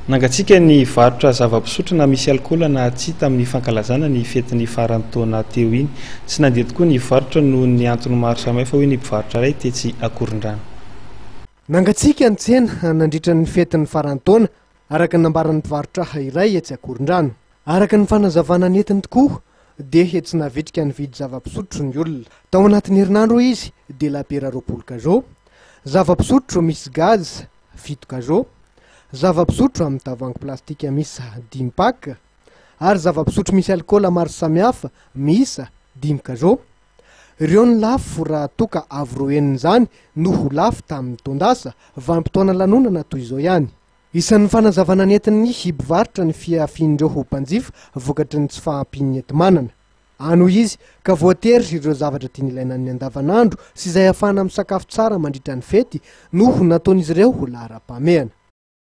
Nangatsika ny varotra zava-pisotro na misy alkôla na tsy tamin'ny fankalazana ny fetin'ny faran'ny taona teo iny. Tsy nandeha tokoa ny varotra noho ny antony maro samihafa hoe ny mpivarotra iray tetsy Akorondrano. Nangatsika ny tsena nandritra ny fetin'ny faran'ny taona araka ny nambaran'ny mpivarotra iray etsy Akorondrano. Araka ny fanazavana netiny tokoa dia etsy navitrika ny vidy zava-pisotro ny olona. Tao anatin'ny herinandro izy dia lapera 20 kazô, zava-pisotro misy gaz 7 kazô, zava-pisotro amin'ny tavoahangy plastika misy 5 pack ary zava-pisotro misy alkôla maro samihafa misy 5 kazô. Ireo ny lafo raha toka avy roen'izany noho lafo tamin'ny tondasa vanim-potoana lanonana toy izao ihany. Isan'ny fanazavana nentin'ny mpivarotra ny fiafian'ireo ho mpanjifa vokatry ny tsy fahampiany enti-manana. Ano izy ka voatery ireo zavatra tiany ilaina ny andavanandro sy izay ahafahana misakafo tsara mandritra ny fety noho nataon'izy ireo ho lahara-pahamehana.